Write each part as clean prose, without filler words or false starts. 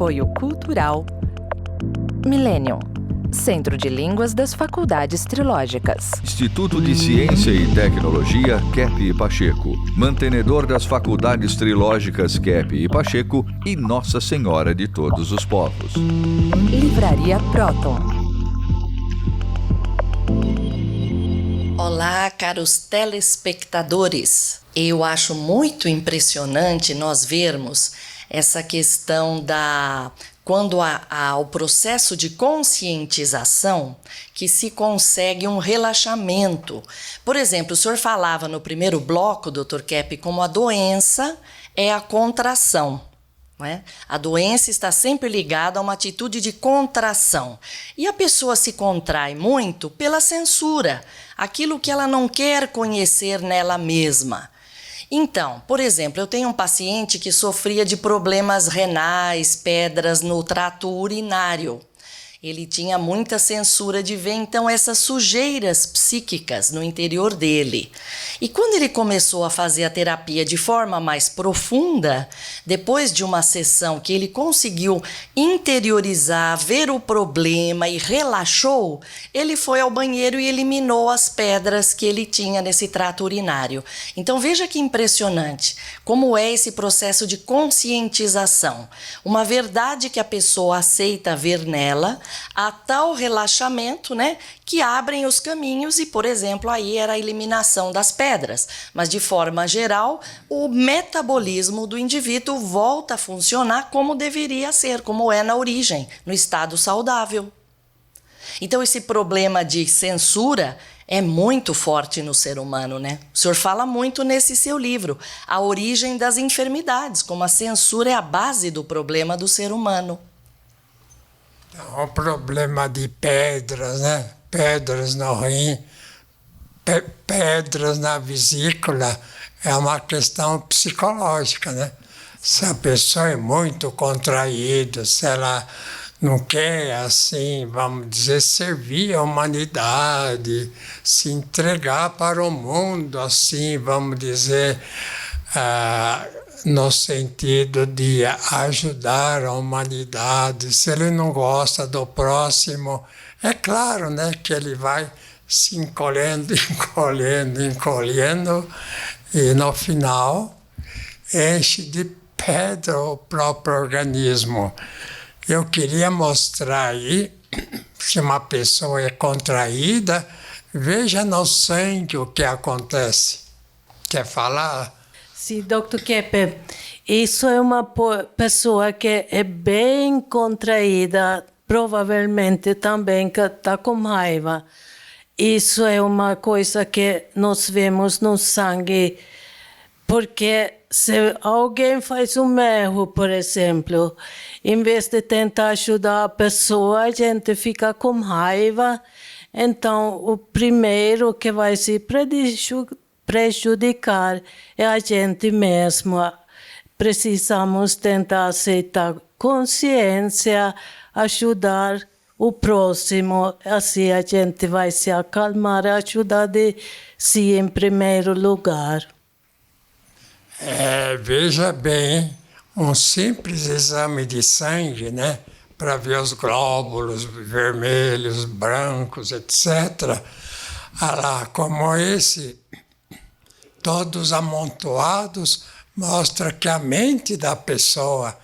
Apoio Cultural Millennium, Centro de Línguas das Faculdades Trilógicas. Instituto de Ciência e Tecnologia Kepp e Pacheco, mantenedor das Faculdades Trilógicas Kepp e Pacheco e Nossa Senhora de Todos os Povos. Livraria Próton. Olá, caros telespectadores. Eu acho muito impressionante nós vermos essa questão quando há o processo de conscientização que se consegue um relaxamento. Por exemplo, o senhor falava no primeiro bloco, Dr. Kepp, como a doença é a contração. Não é? A doença está sempre ligada a uma atitude de contração. E a pessoa se contrai muito pela censura, aquilo que ela não quer conhecer nela mesma. Então, por exemplo, eu tenho um paciente que sofria de problemas renais, pedras no trato urinário. Ele tinha muita censura de ver, então, essas sujeiras psíquicas no interior dele. E quando ele começou a fazer a terapia de forma mais profunda, depois de uma sessão que ele conseguiu interiorizar, ver o problema e relaxou, ele foi ao banheiro e eliminou as pedras que ele tinha nesse trato urinário. Então, veja que impressionante como é esse processo de conscientização. Uma verdade que a pessoa aceita ver nela, há tal relaxamento, né, que abrem os caminhos e, por exemplo, aí era a eliminação das pedras. Mas, de forma geral, o metabolismo do indivíduo volta a funcionar como deveria ser, como é na origem, no estado saudável. Então, esse problema de censura é muito forte no ser humano, né? O senhor fala muito nesse seu livro, A Origem das Enfermidades, como a censura é a base do problema do ser humano. O problema de pedras, né? Pedras no rim, pedras na vesícula, é uma questão psicológica, né? Se a pessoa é muito contraída, se ela não quer, assim, vamos dizer, servir a humanidade, se entregar para o mundo, assim, vamos dizer, no sentido de ajudar a humanidade. Se ele não gosta do próximo, é claro, né, que ele vai se encolhendo, encolhendo, e no final enche de pedra o próprio organismo. Eu queria mostrar aí, se uma pessoa é contraída, veja no sangue o que acontece. Quer falar? Sim, Dr. Kepp, isso é uma pessoa que é bem contraída, provavelmente também que está com raiva. Isso é uma coisa que nós vemos no sangue, porque se alguém faz um erro, por exemplo, em vez de tentar ajudar a pessoa, a gente fica com raiva. Então, o primeiro que vai se prejudicar é a gente mesmo. Precisamos tentar aceitar consciência, ajudar o próximo, assim a gente vai se acalmar, ajudar de si em primeiro lugar. Veja bem, um simples exame de sangue, né, para ver os glóbulos vermelhos, brancos, etc. Lá, como esse, todos amontoados, mostra que a mente da pessoa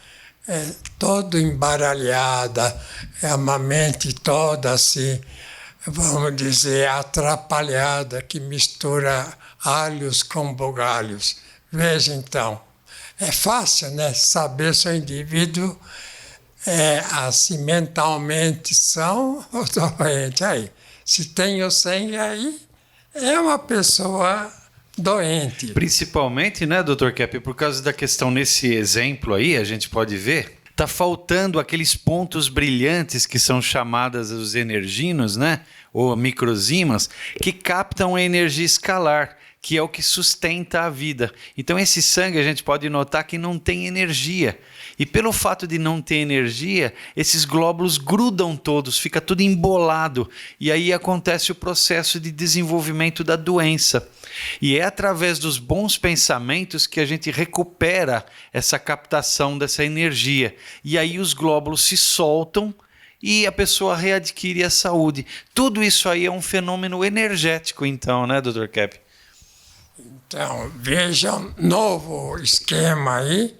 é toda embaralhada, é uma mente toda assim, vamos dizer, atrapalhada, que mistura alhos com bugalhos. Veja então, é fácil, né, saber se o indivíduo é assim mentalmente são ou doente. Aí, se tem o sangue aí, é uma pessoa doente. Principalmente, né, Dr. Kepp, por causa da questão nesse exemplo aí, a gente pode ver, tá faltando aqueles pontos brilhantes que são chamadas os energinos, né, ou microzimas, que captam a energia escalar, que é o que sustenta a vida. Então esse sangue a gente pode notar que não tem energia. E pelo fato de não ter energia, esses glóbulos grudam todos, fica tudo embolado. E aí acontece o processo de desenvolvimento da doença. E é através dos bons pensamentos que a gente recupera essa captação dessa energia. E aí os glóbulos se soltam e a pessoa readquire a saúde. Tudo isso aí é um fenômeno energético, então, né, Dr. Kepp? Então, veja um novo esquema aí,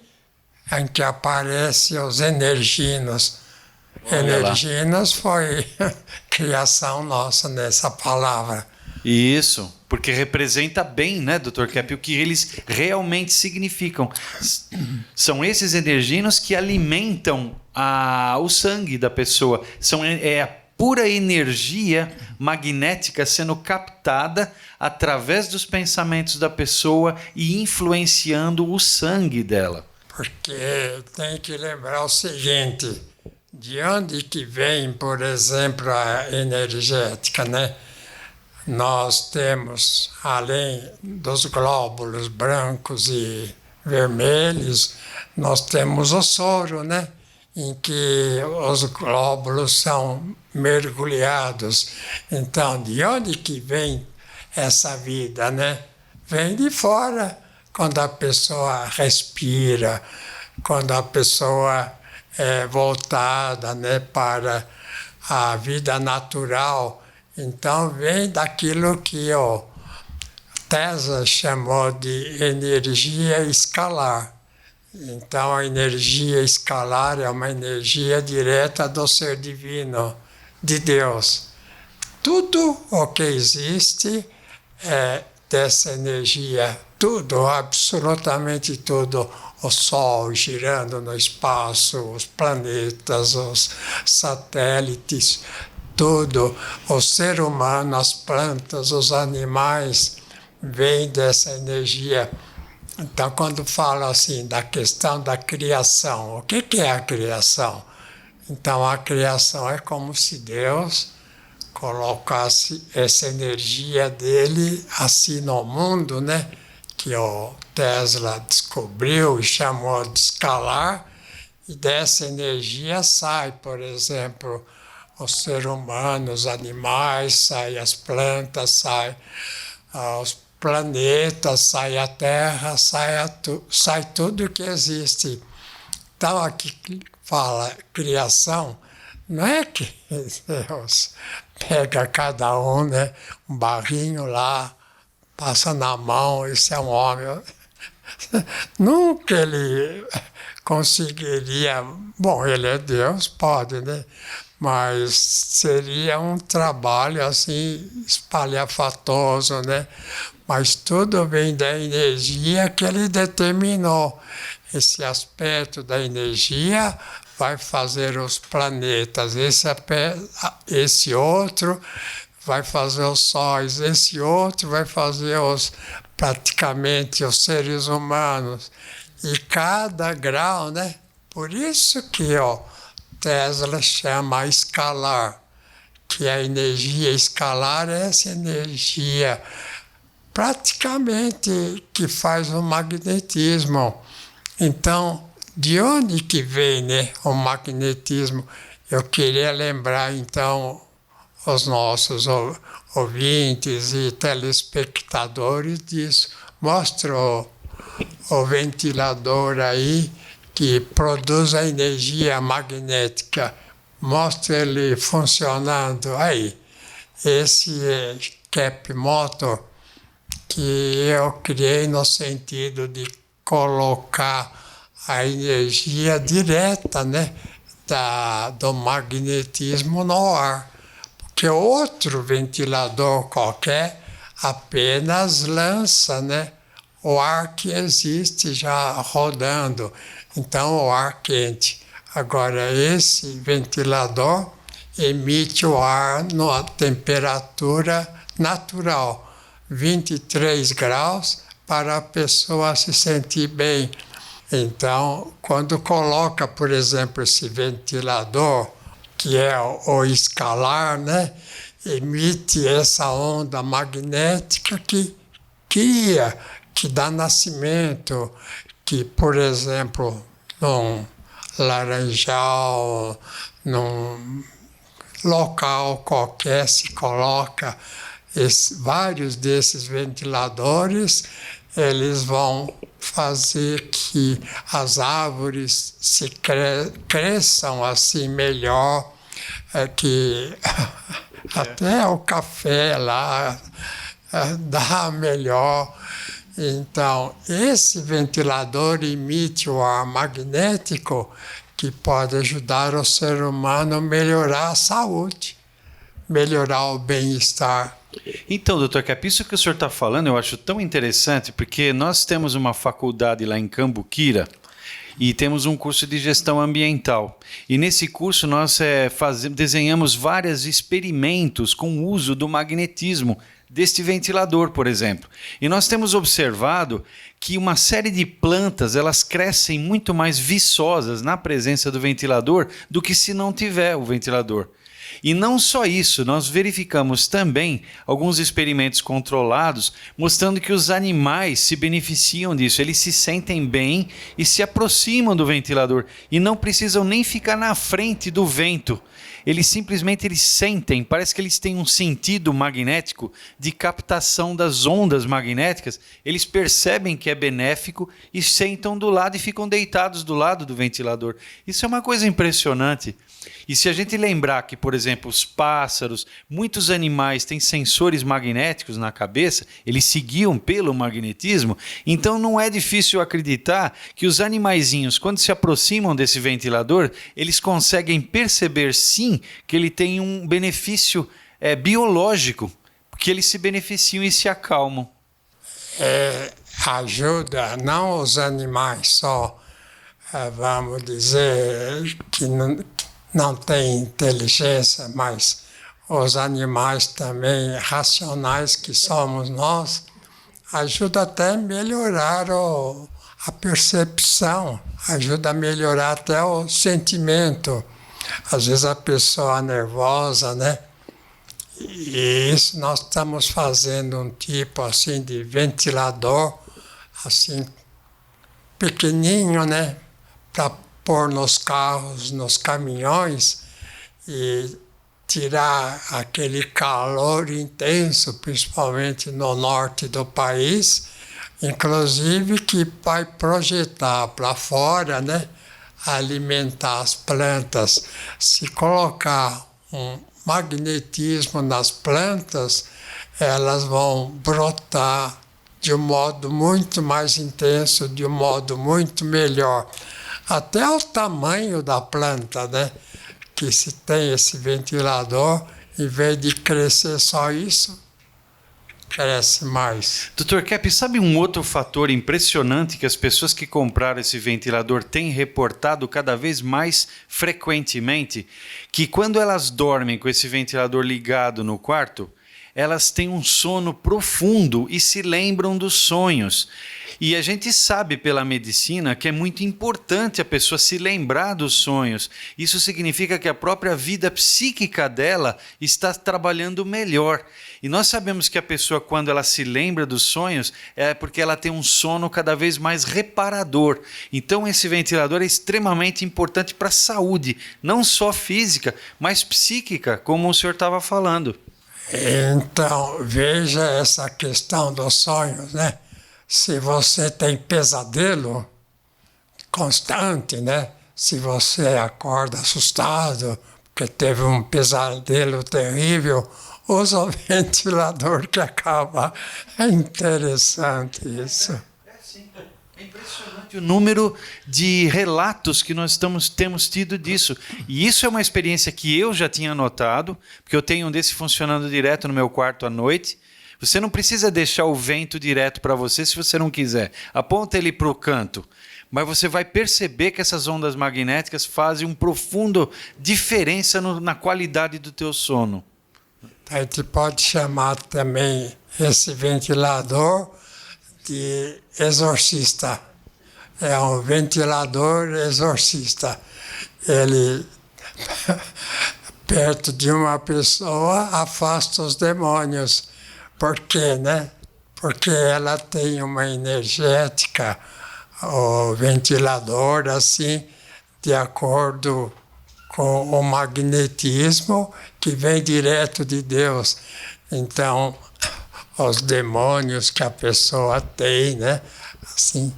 em que aparecem os energinos. Energinos foi criação nossa nessa palavra. Isso, porque representa bem, né, Dr. Kepp, o que eles realmente significam. São esses energinos que alimentam o sangue da pessoa. É a pura energia magnética sendo captada através dos pensamentos da pessoa e influenciando o sangue dela. Porque tem que lembrar o seguinte, de onde que vem, por exemplo, a energética, né? Nós temos, além dos glóbulos brancos e vermelhos, nós temos o soro, né? Em que os glóbulos são mergulhados. Então, de onde que vem essa vida, né? Vem de fora, quando a pessoa respira, quando a pessoa é voltada, né, para a vida natural. Então, vem daquilo que o Tesla chamou de energia escalar. Então, a energia escalar é uma energia direta do ser divino, de Deus. Tudo o que existe é dessa energia, tudo, absolutamente tudo. O Sol girando no espaço, os planetas, os satélites, tudo, o ser humano, as plantas, os animais, vêm dessa energia. Então, quando falo assim da questão da criação, o que é a criação? Então, a criação é como se Deus colocasse essa energia dele assim no mundo, né? Que o Tesla descobriu e chamou de escalar, e dessa energia sai, por exemplo, o ser humano, os animais, sai as plantas, sai os planetas, sai a Terra, sai tudo que existe. Então, aqui fala criação, não é que Deus pega cada um, né, um barrinho lá, passa na mão, esse é um homem. Nunca ele conseguiria, bom, ele é Deus, pode, né? Mas seria um trabalho assim espalhafatoso, né? Mas tudo vem da energia que ele determinou. Esse aspecto da energia vai fazer os planetas, esse outro vai fazer os sóis, esse outro vai fazer praticamente os seres humanos. E cada grau, né? Por isso que Tesla chama escalar, que a energia escalar é essa energia praticamente que faz o magnetismo. Então, de onde que vem, né, o magnetismo? Eu queria lembrar, então, os nossos ouvintes e telespectadores disso. Mostra o ventilador aí que produz a energia magnética. Mostra ele funcionando aí. Esse é Kepp Motor que eu criei no sentido de colocar a energia direta, né, do magnetismo no ar. Porque outro ventilador qualquer apenas lança, né, o ar que existe já rodando, então o ar quente. Agora, esse ventilador emite o ar na temperatura natural, 23 graus, para a pessoa se sentir bem. Então, quando coloca, por exemplo, esse ventilador, que é o escalar, né, emite essa onda magnética que cria, que dá nascimento, que, por exemplo, num laranjal, num local qualquer se coloca vários desses ventiladores, eles vão fazer que as árvores se cresçam assim melhor, que até o café lá dá melhor. Então, esse ventilador emite o ar magnético que pode ajudar o ser humano a melhorar a saúde, melhorar o bem-estar. Então, doutor Kepp, isso que o senhor está falando eu acho tão interessante, porque nós temos uma faculdade lá em Cambuquira e temos um curso de gestão ambiental. E nesse curso nós desenhamos vários experimentos com o uso do magnetismo deste ventilador, por exemplo. E nós temos observado que uma série de plantas elas crescem muito mais viçosas na presença do ventilador do que se não tiver o ventilador. E não só isso, nós verificamos também alguns experimentos controlados mostrando que os animais se beneficiam disso, eles se sentem bem e se aproximam do ventilador e não precisam nem ficar na frente do vento. Eles simplesmente sentem, parece que eles têm um sentido magnético de captação das ondas magnéticas, eles percebem que é benéfico e sentam do lado e ficam deitados do lado do ventilador. Isso é uma coisa impressionante. E se a gente lembrar que, por exemplo, os pássaros, muitos animais têm sensores magnéticos na cabeça, eles se guiam pelo magnetismo, então não é difícil acreditar que os animaizinhos, quando se aproximam desse ventilador, eles conseguem perceber sim que ele tem um benefício biológico, porque eles se beneficiam e se acalmam. Ajuda não os animais só, vamos dizer, que não tem inteligência, mas os animais também racionais que somos nós, ajuda até a melhorar a percepção, ajuda a melhorar até o sentimento. Às vezes a pessoa é nervosa, né? E isso nós estamos fazendo um tipo assim de ventilador, assim, pequenininho, né? Para pôr nos carros, nos caminhões e tirar aquele calor intenso, principalmente no norte do país, inclusive que vai projetar para fora, né, alimentar as plantas. Se colocar um magnetismo nas plantas, elas vão brotar de um modo muito mais intenso, de um modo muito melhor. Até o tamanho da planta, né? Que se tem esse ventilador, em vez de crescer só isso, cresce mais. Dr. Kepp, sabe um outro fator impressionante que as pessoas que compraram esse ventilador têm reportado cada vez mais frequentemente? Que quando elas dormem com esse ventilador ligado no quarto, elas têm um sono profundo e se lembram dos sonhos. E a gente sabe pela medicina que é muito importante a pessoa se lembrar dos sonhos. Isso significa que a própria vida psíquica dela está trabalhando melhor. E nós sabemos que a pessoa, quando ela se lembra dos sonhos, é porque ela tem um sono cada vez mais reparador. Então esse ventilador é extremamente importante para a saúde, não só física, mas psíquica, como o senhor estava falando. Então, veja essa questão dos sonhos, né? Se você tem pesadelo constante, né? Se você acorda assustado porque teve um pesadelo terrível, usa o ventilador que acaba. É interessante isso. É impressionante o número de relatos que nós temos tido disso. E isso é uma experiência que eu já tinha notado, porque eu tenho um desse funcionando direto no meu quarto à noite. Você não precisa deixar o vento direto para você se você não quiser. Aponta ele para o canto. Mas você vai perceber que essas ondas magnéticas fazem uma profunda diferença na qualidade do teu sono. A gente pode chamar também esse ventilador de exorcista. É um ventilador exorcista. Ele, perto de uma pessoa, afasta os demônios. Por quê, né? porque ela tem uma energética, o ventilador, assim, de acordo com o magnetismo que vem direto de Deus. Então, os demônios que a pessoa tem, né? Assim,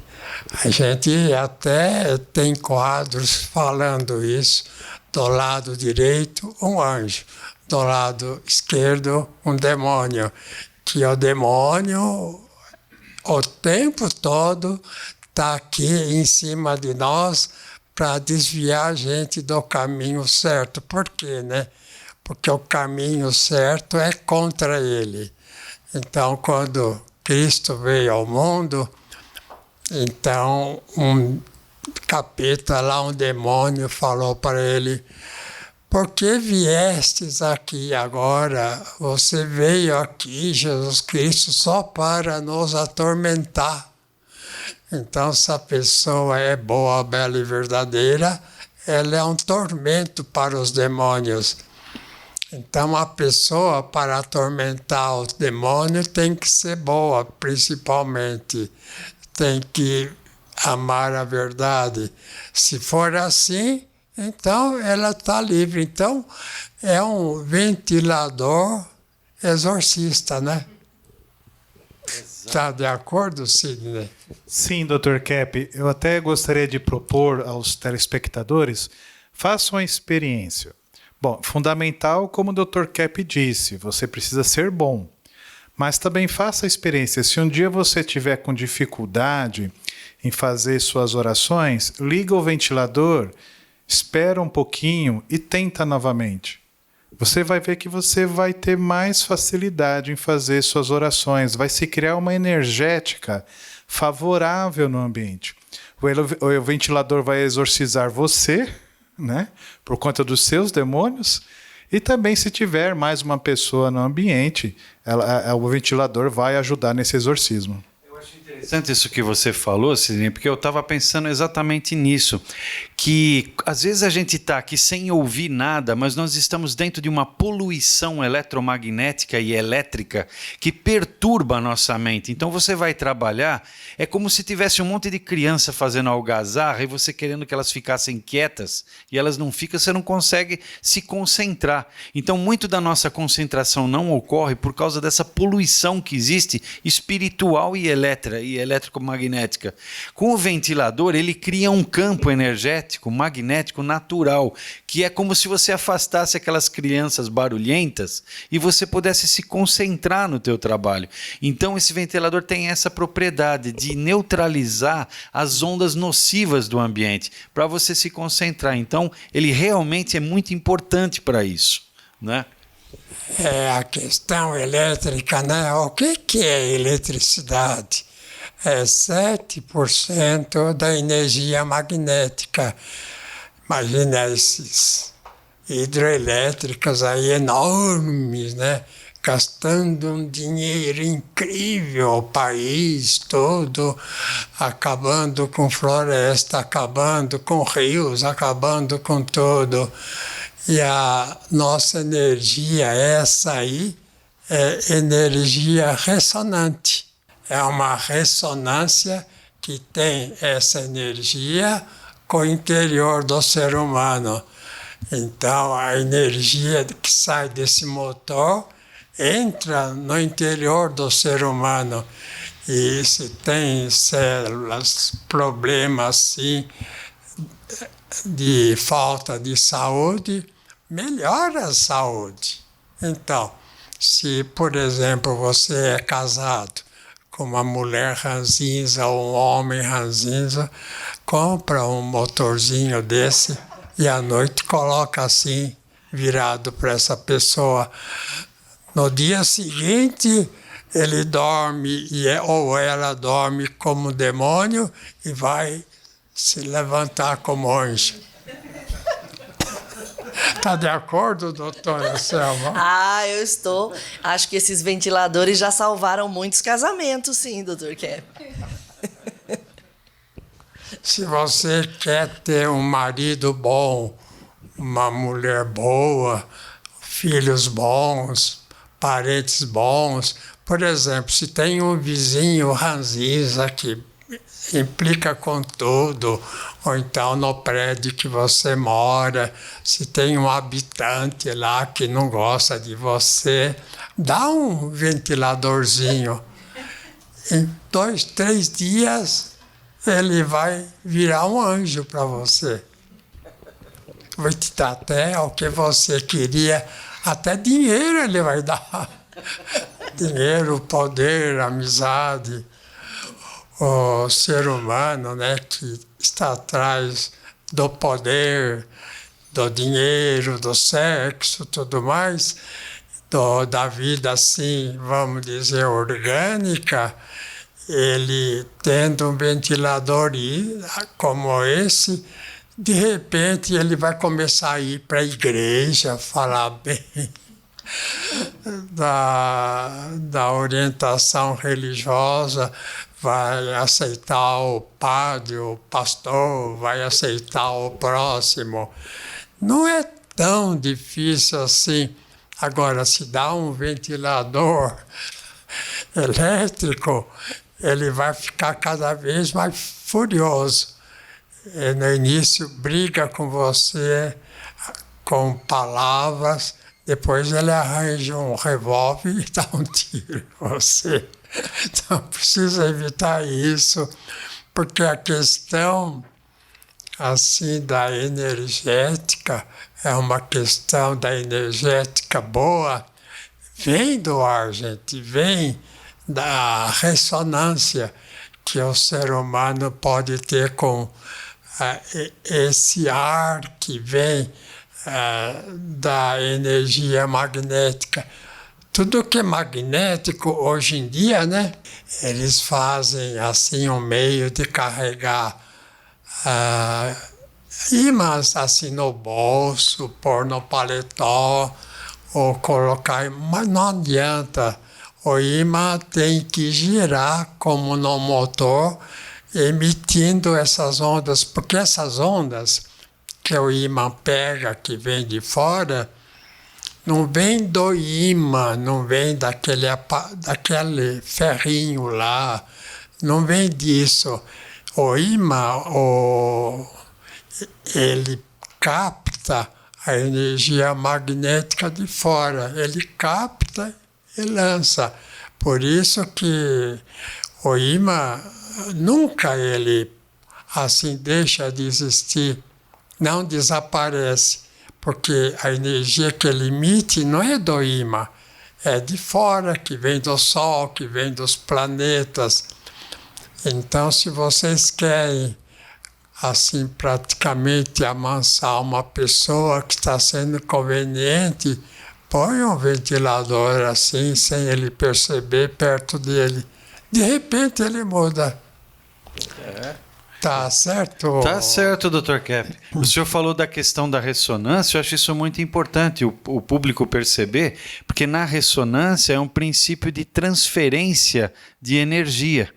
a gente até tem quadros falando isso. Do lado direito, um anjo. Do lado esquerdo, um demônio. Que o demônio, o tempo todo, está aqui em cima de nós para desviar a gente do caminho certo. Por quê, né? Porque o caminho certo é contra ele. Então, quando Cristo veio ao mundo, então um capeta lá, um demônio, falou para ele: por que viestes aqui agora? Você veio aqui, Jesus Cristo, só para nos atormentar. Então, se a pessoa é boa, bela e verdadeira, ela é um tormento para os demônios. Então, a pessoa, para atormentar os demônios, tem que ser boa, principalmente. Tem que amar a verdade. Se for assim, então ela está livre. Então, é um ventilador exorcista, né? Está de acordo, Sidney? Sim, Dr. Kepp. Eu até gostaria de propor aos telespectadores, façam a experiência. Bom, fundamental, como o Dr. Kepp disse, você precisa ser bom. Mas também faça a experiência. Se um dia você tiver com dificuldade em fazer suas orações, liga o ventilador, espera um pouquinho e tenta novamente. Você vai ver que você vai ter mais facilidade em fazer suas orações. Vai se criar uma energética favorável no ambiente. O ventilador vai exorcizar você, né, por conta dos seus demônios, e também se tiver mais uma pessoa no ambiente, o ventilador vai ajudar nesse exorcismo. Eu acho interessante isso que você falou, Sidney, porque eu estava pensando exatamente nisso, que às vezes a gente está aqui sem ouvir nada, mas nós estamos dentro de uma poluição eletromagnética e elétrica que perturba a nossa mente. Então você vai trabalhar, é como se tivesse um monte de criança fazendo algazarra e você querendo que elas ficassem quietas e elas não ficam, você não consegue se concentrar. Então muito da nossa concentração não ocorre por causa dessa poluição que existe espiritual e eletromagnética. Com o ventilador, ele cria um campo energético, magnético, natural, que é como se você afastasse aquelas crianças barulhentas e você pudesse se concentrar no teu trabalho. Então esse ventilador tem essa propriedade de neutralizar as ondas nocivas do ambiente, para você se concentrar. Então ele realmente é muito importante para isso, né? É a questão elétrica, né? O que é eletricidade? É 7% da energia magnética. Imagina esses hidrelétricas aí enormes, né? Gastando um dinheiro incrível, o país todo, acabando com floresta, acabando com rios, acabando com tudo. E a nossa energia, essa aí, é energia ressonante. É uma ressonância que tem essa energia com o interior do ser humano. Então, a energia que sai desse motor entra no interior do ser humano. E se tem células, problemas assim, de falta de saúde, melhora a saúde. Então, se, por exemplo, você é casado com uma mulher ranzinza ou um homem ranzinza, compra um motorzinho desse e à noite coloca assim, virado para essa pessoa. No dia seguinte, ele dorme ou ela dorme como demônio e vai se levantar como anjo. Está de acordo, doutora Selma? Ah, eu estou. Acho que esses ventiladores já salvaram muitos casamentos, sim, doutor Kepp. Se você quer ter um marido bom, uma mulher boa, filhos bons, parentes bons. Por exemplo, se tem um vizinho ranzinza que implica com tudo, ou então no prédio que você mora, se tem um habitante lá que não gosta de você, dá um ventiladorzinho. Em 2, 3 dias, ele vai virar um anjo para você. Vai te dar até o que você queria, até dinheiro ele vai dar. Dinheiro, poder, amizade. O ser humano, né, que está atrás do poder, do dinheiro, do sexo, tudo mais, da vida assim, vamos dizer, orgânica, ele tendo um ventilador como esse, de repente ele vai começar a ir para a igreja, falar bem da orientação religiosa, vai aceitar o padre, o pastor, vai aceitar o próximo. Não é tão difícil assim. Agora, se dá um ventilador elétrico, ele vai ficar cada vez mais furioso. E no início briga com você com palavras, depois ele arranja um revólver e dá um tiro em você. Então precisa evitar isso, porque a questão assim da energética é uma questão da energética boa, vem do ar, gente, vem da ressonância que o ser humano pode ter com esse ar que vem da energia magnética. Tudo que é magnético hoje em dia, né? Eles fazem assim um meio de carregar ímãs assim no bolso, pôr no paletó, ou colocar, mas não adianta. O ímã tem que girar como no motor, emitindo essas ondas, porque essas ondas que o ímã pega, que vem de fora, não vem do ímã, não vem daquele ferrinho lá, não vem disso. O ímã, ele capta a energia magnética de fora, ele capta e lança. Por isso que o ímã nunca ele assim deixa de existir, não desaparece. Porque a energia que ele emite não é do ímã, é de fora, que vem do Sol, que vem dos planetas. Então, se vocês querem, assim, praticamente amansar uma pessoa que está sendo inconveniente, põe um ventilador assim, sem ele perceber, perto dele. De repente, ele muda. Tá certo? Tá certo, Dr. Kepp. O senhor falou da questão da ressonância, eu acho isso muito importante o público perceber, porque na ressonância é um princípio de transferência de energia.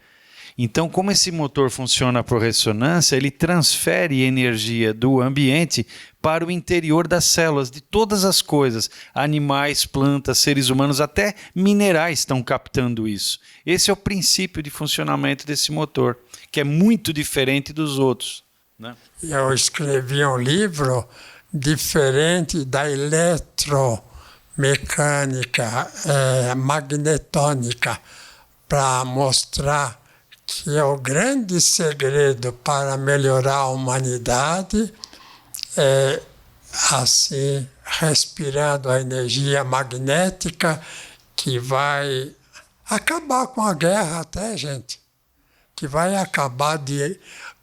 Então, como esse motor funciona por ressonância, ele transfere energia do ambiente para o interior das células, de todas as coisas. Animais, plantas, seres humanos, até minerais estão captando isso. Esse é o princípio de funcionamento desse motor, que é muito diferente dos outros, né? Eu escrevi um livro diferente da eletromecânica, magnetônica, para mostrar que é o grande segredo para melhorar a humanidade é assim, respirando a energia magnética que vai acabar com a guerra até, gente. Que vai acabar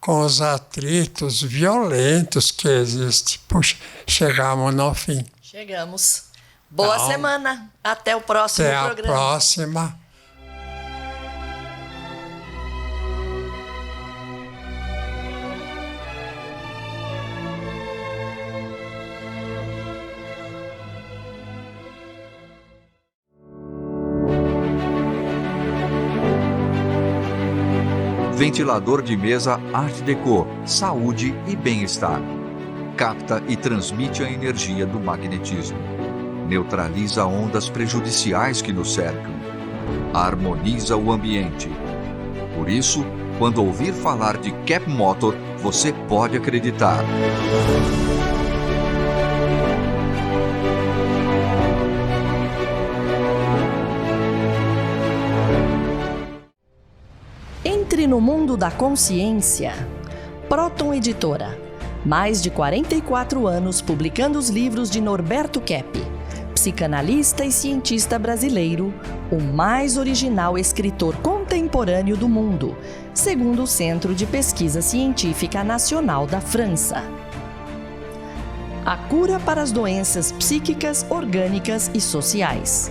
com os atritos violentos que existem. Puxa, chegamos no fim. Chegamos. Boa semana. Até o próximo programa. Até a próxima. Ventilador de mesa Art Deco, saúde e bem-estar. Capta e transmite a energia do magnetismo. neutraliza ondas prejudiciais que nos cercam, harmoniza o ambiente. Por isso, quando ouvir falar de Cap Motor, você pode acreditar. Entre no mundo da consciência. Próton Editora. Mais de 44 anos publicando os livros de Norberto Kepp, psicanalista e cientista brasileiro, o mais original escritor contemporâneo do mundo, segundo o Centro de Pesquisa Científica Nacional da França. A cura para as doenças psíquicas, orgânicas e sociais.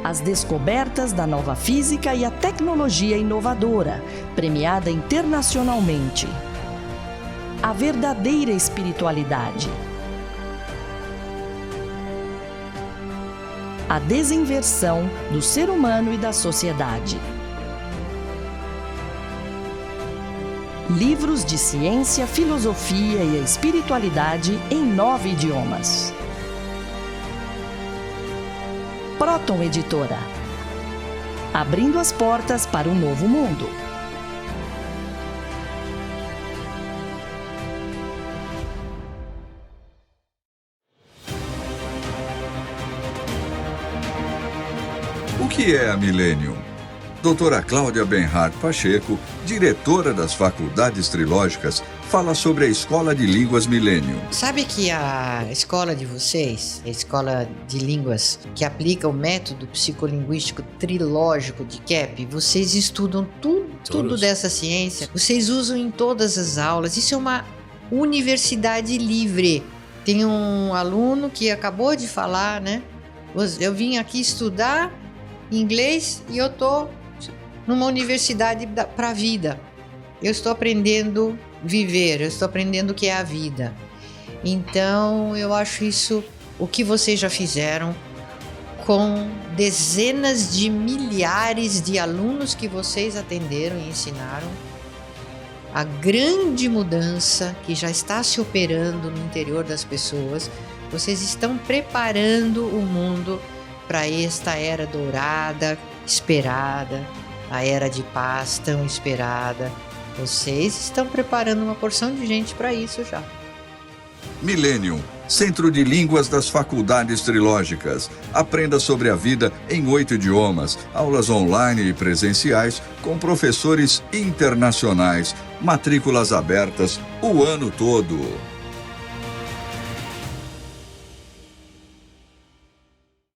As descobertas da nova física e a tecnologia inovadora, premiada internacionalmente. A verdadeira espiritualidade. A desinversão do ser humano e da sociedade. Livros de ciência, filosofia e espiritualidade em 9 idiomas. Próton Editora. Abrindo as portas para um novo mundo. O que é a Millennium? Doutora Cláudia Benhart Pacheco, diretora das Faculdades Trilógicas, fala sobre a Escola de Línguas Millennium. Sabe que a escola de vocês, a escola de línguas que aplica o método psicolinguístico trilógico de Kepp, vocês estudam tudo dessa ciência, vocês usam em todas as aulas, isso é uma universidade livre. Tem um aluno que acabou de falar, né? Eu vim aqui estudar inglês e eu tô numa universidade para a vida. Eu estou aprendendo a viver, eu estou aprendendo o que é a vida. Então, eu acho isso o que vocês já fizeram com dezenas de milhares de alunos que vocês atenderam e ensinaram. A grande mudança que já está se operando no interior das pessoas. Vocês estão preparando o mundo para esta era dourada, esperada, a era de paz tão esperada. Vocês estão preparando uma porção de gente para isso já. Millennium, Centro de Línguas das Faculdades Trilógicas. Aprenda sobre a vida em 8 idiomas, aulas online e presenciais com professores internacionais, matrículas abertas o ano todo.